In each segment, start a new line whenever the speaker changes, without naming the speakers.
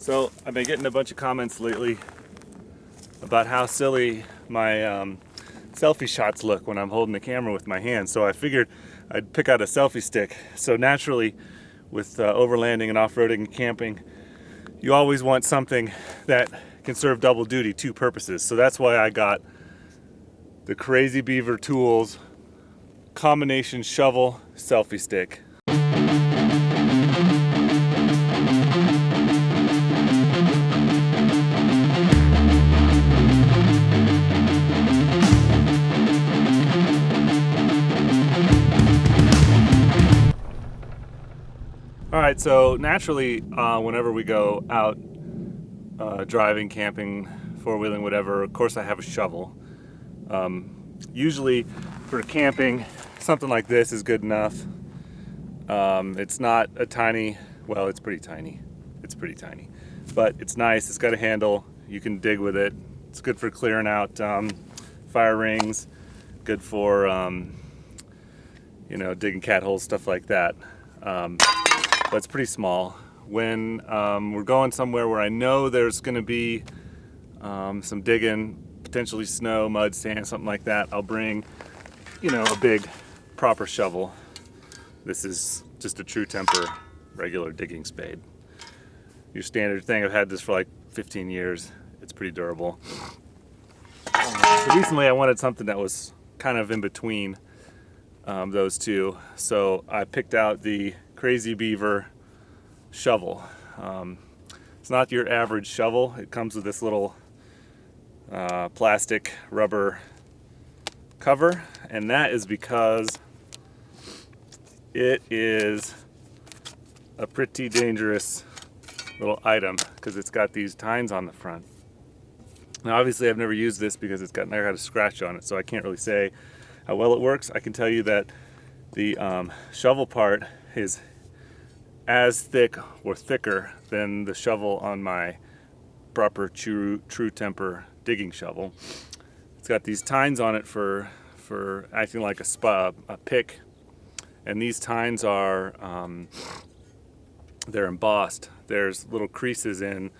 So I've been getting a bunch of comments lately about how silly my selfie shots look when I'm holding the camera with my hand. So I figured I'd pick out a selfie stick. So naturally, with overlanding and off-roading and camping, you always want something that can serve double duty, two purposes. So that's why I got the Krazy Beaver Tools combination shovel selfie stick. All right, so naturally, whenever we go out driving, camping, four-wheeling, whatever, of course I have a shovel. Usually for camping, something like this is good enough. It's not a tiny, well, it's pretty tiny. It's pretty tiny, but it's nice. It's got a handle. You can dig with it. It's good for clearing out fire rings. Good for, digging cat holes, stuff like that. But it's pretty small. When we're going somewhere where I know there's going to be some digging, potentially snow, mud, sand, something like that, I'll bring, a big proper shovel. This is just a True Temper regular digging spade. Your standard thing. I've had this for like 15 years. It's pretty durable. So recently I wanted something that was kind of in between those two. So I picked out the Krazy Beaver shovel. It's not your average shovel. It comes with this little plastic rubber cover, and that is because it is a pretty dangerous little item because it's got these tines on the front. Now obviously I've never used this because I got a scratch on it, so I can't really say how well it works. I can tell you that the shovel part is as thick or thicker than the shovel on my proper True Temper digging shovel. It's got these tines on it for acting like a pick, and these tines are they're embossed. There's little creases in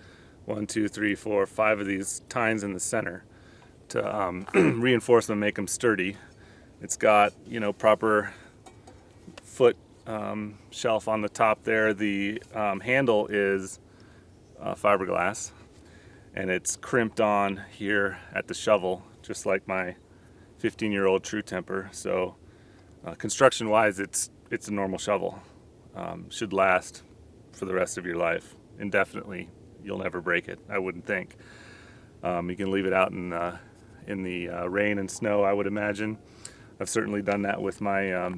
1, 2, 3, 4, 5 of these tines in the center to reinforce them, make them sturdy. It's got proper foot shelf on the top there. The handle is fiberglass, and it's crimped on here at the shovel, just like my 15-year-old True Temper. So construction wise, it's a normal shovel. Should last for the rest of your life indefinitely. You'll never break it, I wouldn't think. You can leave it out in the rain and snow, I would imagine. I've certainly done that with my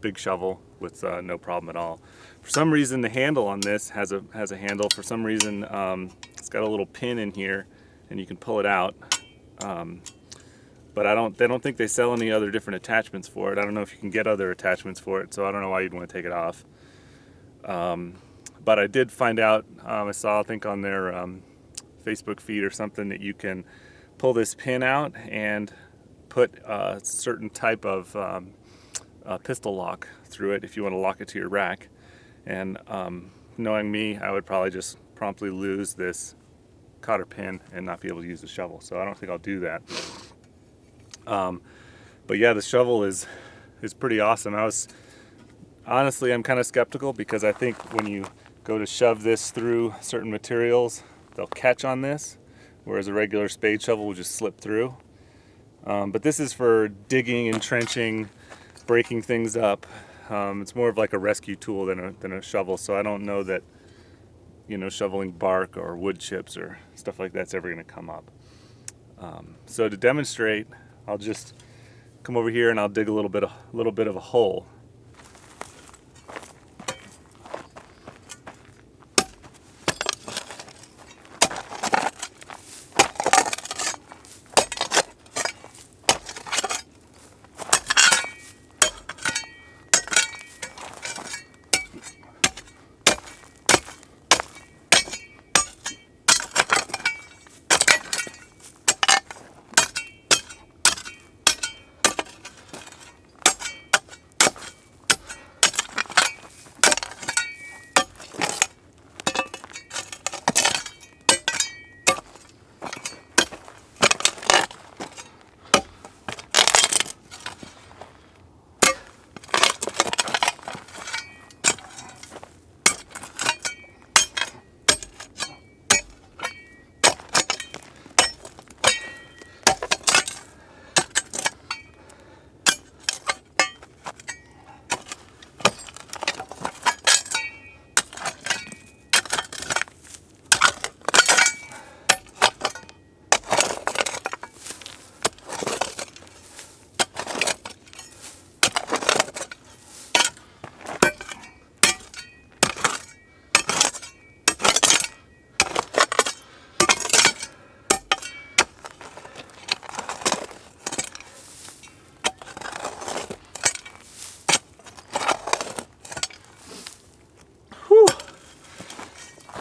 big shovel with no problem at all. For some reason, the handle on this has a handle. For some reason, it's got a little pin in here, and you can pull it out. But they don't think they sell any other different attachments for it. I don't know if you can get other attachments for it, so I don't know why you'd want to take it off. But I did find out, I saw, I think on their Facebook feed or something, that you can pull this pin out and put a certain type of pistol lock through it if you want to lock it to your rack. And knowing me, I would probably just promptly lose this cotter pin and not be able to use the shovel. So I don't think I'll do that. But yeah, the shovel is pretty awesome. I'm kind of skeptical because I think when you go to shove this through certain materials, they'll catch on this, whereas a regular spade shovel will just slip through. But this is for digging and trenching, breaking things up. It's more of like a rescue tool than a shovel, so I don't know that shoveling bark or wood chips or stuff like that's ever going to come up. So to demonstrate, I'll just come over here and I'll dig a little bit of a hole.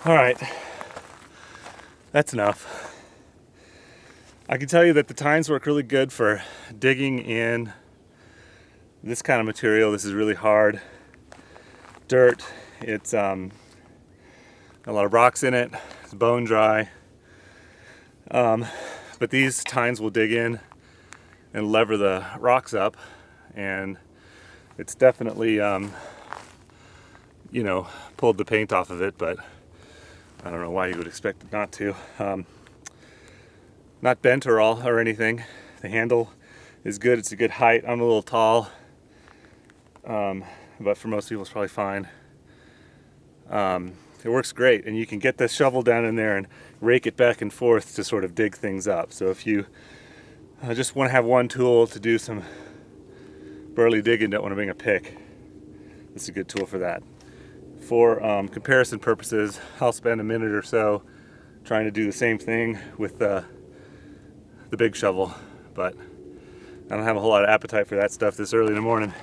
All right, that's enough. I can tell you that the tines work really good for digging in this kind of material. This is really hard dirt. It's a lot of rocks in it. It's bone dry. But these tines will dig in and lever the rocks up, and it's definitely you know, pulled the paint off of it, but I don't know why you would expect it not to. Not bent or anything. The handle is good. It's a good height. I'm a little tall, but for most people it's probably fine. It works great, and you can get the shovel down in there and rake it back and forth to sort of dig things up. So if you just want to have one tool to do some burly digging, don't want to bring a pick, it's a good tool for that. For comparison purposes, I'll spend a minute or so trying to do the same thing with the big shovel, but I don't have a whole lot of appetite for that stuff this early in the morning.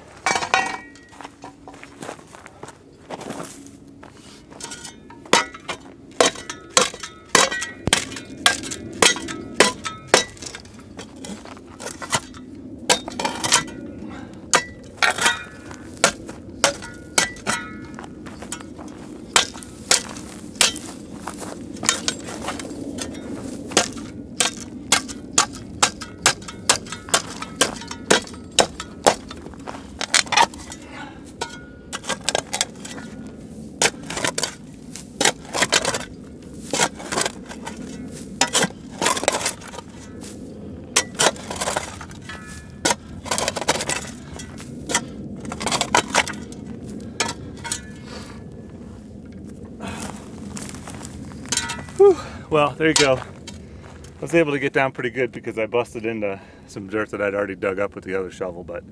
Whew. Well, there you go. I was able to get down pretty good because I busted into some dirt that I'd already dug up with the other shovel, but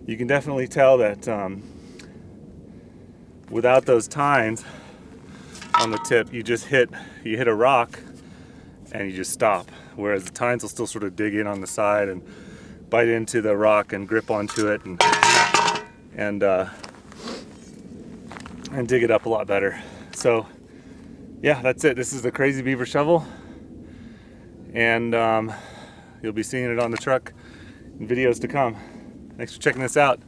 you can definitely tell that without those tines on the tip, you hit a rock and you just stop, whereas the tines will still sort of dig in on the side and bite into the rock and grip onto it and dig it up a lot better. So yeah, that's it. This is the Krazy Beaver shovel, and you'll be seeing it on the truck in videos to come. Thanks for checking this out.